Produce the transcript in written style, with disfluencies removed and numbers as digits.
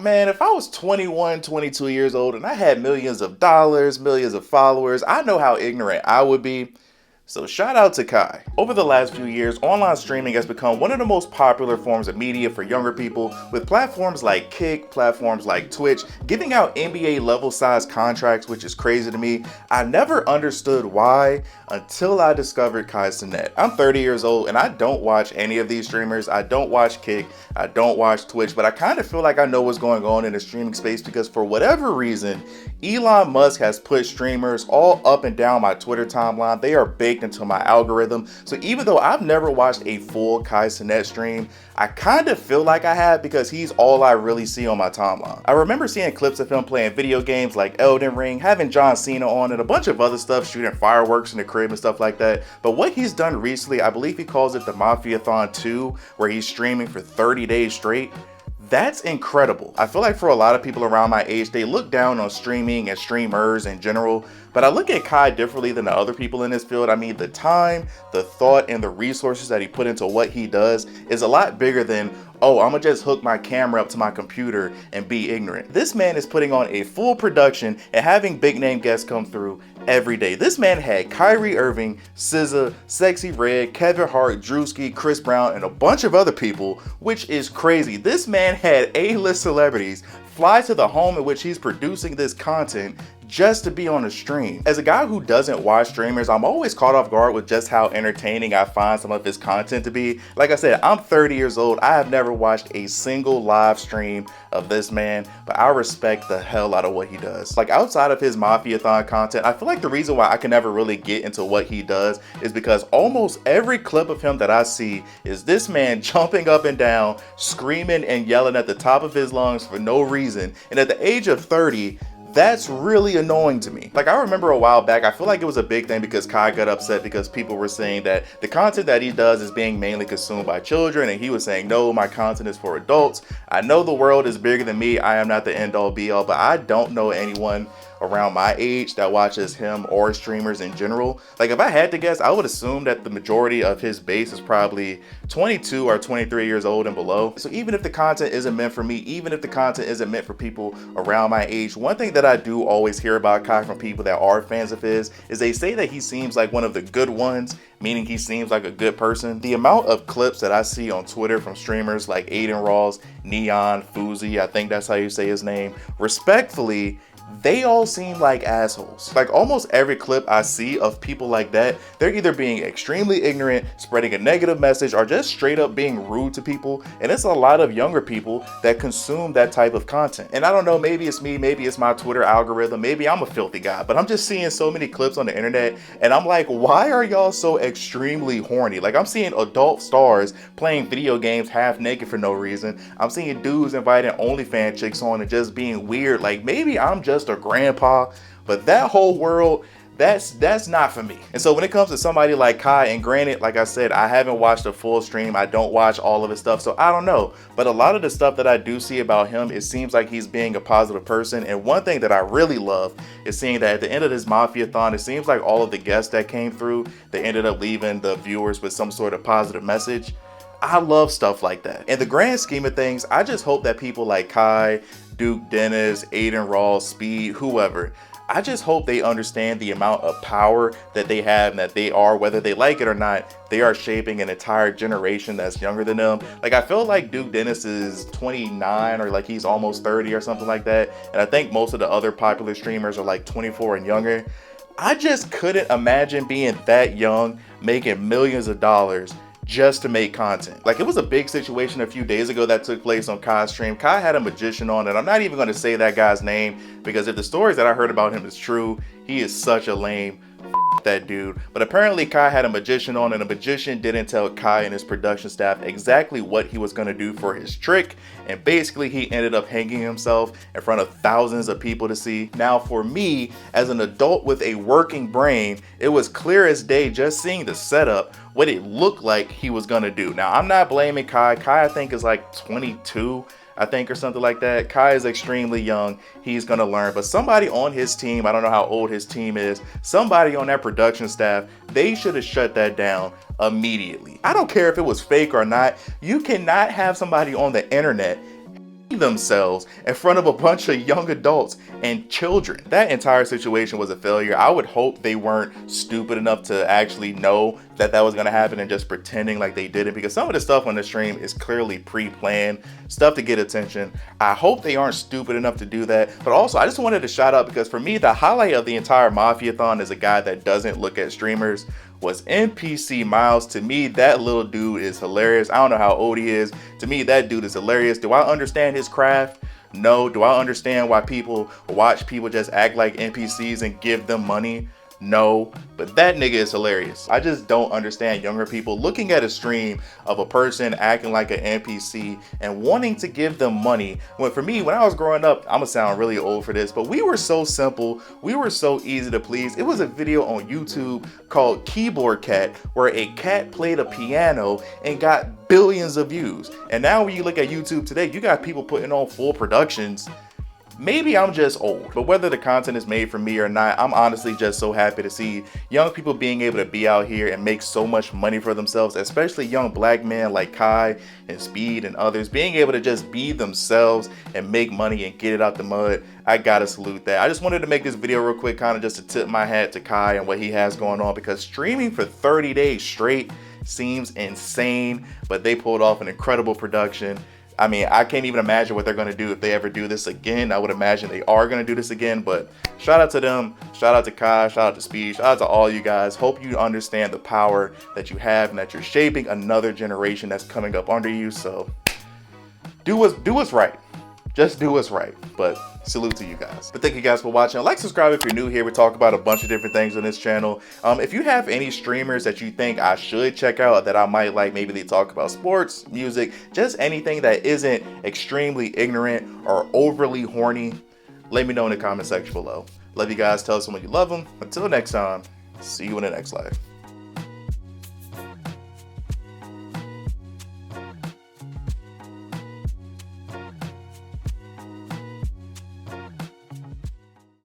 Man, if I was 21, 22 years old and I had millions of dollars, millions of followers, I know how ignorant I would be. So shout out to Kai. Over the last few years, online streaming has become one of the most popular forms of media for younger people, with platforms like Kick, platforms like Twitch, giving out NBA level size contracts, which is crazy to me. I never understood why until I discovered Kai Cenat. I'm 30 years old and I don't watch any of these streamers. I don't watch Kick, I don't watch Twitch, but I kind of feel like I know what's going on in the streaming space because for whatever reason, Elon Musk has put streamers all up and down my Twitter timeline. They are baked into my algorithm. So even though I've never watched a full Kai Cenat stream, I kind of feel like I have because he's all I really see on my timeline. I remember seeing clips of him playing video games like Elden Ring, having John Cena on, and a bunch of other stuff, shooting fireworks in the crib and stuff like that. But what he's done recently, I believe he calls it the Mafiathon 2, where he's streaming for 30 days straight. That's incredible. I feel like for a lot of people around my age, they look down on streaming and streamers in general, but I look at Kai differently than the other people in this field. I mean, the time, the thought, and the resources that he put into what he does is a lot bigger than, oh, I'm gonna just hook my camera up to my computer and be ignorant. This man is putting on a full production and having big name guests come through every day. This man had Kyrie Irving, SZA, Sexy Red, Kevin Hart, Druski, Chris Brown, and a bunch of other people, which is crazy. This man had A-list celebrities fly to the home in which he's producing this content just to be on the stream. As a guy who doesn't watch streamers, I'm always caught off guard with just how entertaining I find some of his content to be. Like I said, I'm 30 years old. I have never watched a single live stream of this man, but I respect the hell out of what he does. Like outside of his Mafiathon content, I feel like the reason why I can never really get into what he does is because almost every clip of him that I see is this man jumping up and down, screaming and yelling at the top of his lungs for no reason. And at the age of 30, that's really annoying to me. Like I remember a while back, I feel like it was a big thing because Kai got upset because people were saying that the content that he does is being mainly consumed by children, and he was saying, no, my content is for adults. I know the world is bigger than me. I am not the end all be all, but I don't know anyone around my age that watches him or streamers in general. Like if I had to guess, I would assume that the majority of his base is probably 22 or 23 years old and below. So even if the content isn't meant for me, even if the content isn't meant for people around my age, one thing that I do always hear about Kai from people that are fans of his is they say that he seems like one of the good ones, meaning he seems like a good person. The amount of clips that I see on Twitter from streamers like Aiden Rawls, Neon, Fuzi, I think that's how you say his name, respectfully, they all seem like assholes. Like almost every clip I see of people like that, they're either being extremely ignorant, spreading a negative message, or just straight up being rude to people. And it's a lot of younger people that consume that type of content. And I don't know, maybe it's me, maybe it's my Twitter algorithm, maybe I'm a filthy guy, but I'm just seeing so many clips on the internet and I'm like, why are y'all so extremely horny? Like I'm seeing adult stars playing video games half naked for no reason. I'm seeing dudes inviting OnlyFans chicks on and just being weird. Like maybe I'm just a grandpa, but that whole world, that's not for me. And so when it comes to somebody like Kai, and granted, like I said, I haven't watched a full stream, I don't watch all of his stuff, so I don't know, but a lot of the stuff that I do see about him, it seems like he's being a positive person. And one thing that I really love is seeing that at the end of this Mafiathon, it seems like all of the guests that came through, they ended up leaving the viewers with some sort of positive message. I love stuff like that. In the grand scheme of things, I just hope that people like Kai, Duke Dennis, Aiden Rawls, Speed, whoever, I just hope they understand the amount of power that they have and that they are, whether they like it or not, they are shaping an entire generation that's younger than them. Like I feel like Duke Dennis is 29 or like he's almost 30 or something like that. And I think most of the other popular streamers are like 24 and younger. I just couldn't imagine being that young, making millions of dollars just to make content. Like it was a big situation a few days ago that took place on Kai's stream. Kai had a magician on, and I'm not even going to say that guy's name because if the stories that I heard about him is true, he is such a lame. That dude. But apparently Kai had a magician on, and the magician didn't tell Kai and his production staff exactly what he was going to do for his trick, and basically he ended up hanging himself in front of thousands of people to see. Now for me, as an adult with a working brain, it was clear as day just seeing the setup what it looked like he was going to do. Now I'm not blaming Kai. Kai I think is like 22, I think, or something like that. Kai is extremely young. He's gonna learn, but somebody on his team, I don't know how old his team is, somebody on that production staff, they should have shut that down immediately. I don't care if it was fake or not. You cannot have somebody on the internet themselves in front of a bunch of young adults and children. That entire situation was a failure. I would hope they weren't stupid enough to actually know that that was going to happen and just pretending like they didn't, because some of the stuff on the stream is clearly pre-planned stuff to get attention. I hope they aren't stupid enough to do that. But also, I just wanted to shout out, because for me, the highlight of the entire Mafiathon as a guy that doesn't look at streamers was NPC Miles. To me, that little dude is hilarious. I don't know how old he is. To me, that dude is hilarious. Do I understand his craft? No. Do I understand why people watch people just act like NPCs and give them money? No. But that nigga is hilarious. I just don't understand younger people looking at a stream of a person acting like an NPC and wanting to give them money. When for me, when I was growing up, I'm gonna sound really old for this, but we were so simple. We were so easy to please. It was a video on YouTube called Keyboard Cat, where a cat played a piano and got billions of views. And now when you look at YouTube today, you got people putting on full productions. Maybe I'm just old, but whether the content is made for me or not, I'm honestly just so happy to see young people being able to be out here and make so much money for themselves, especially young black men like Kai and Speed and others, being able to just be themselves and make money and get it out the mud. I gotta salute that. I just wanted to make this video real quick, kind of just to tip my hat to Kai and what he has going on, because streaming for 30 days straight seems insane, but they pulled off an incredible production. I mean, I can't even imagine what they're going to do if they ever do this again. I would imagine they are going to do this again, but shout out to them. Shout out to Kai, shout out to Speed, shout out to all you guys. Hope you understand the power that you have and that you're shaping another generation that's coming up under you. So do what's right. Just do what's right. But salute to you guys. But thank you guys for watching. Like, subscribe if you're new here. We talk about a bunch of different things on this channel. If you have any streamers that you think I should check out, that I might like, maybe they talk about sports, music, just anything that isn't extremely ignorant or overly horny, let me know in the comment section below. Love you guys. Tell someone you love them. Until next time, see you in the next live.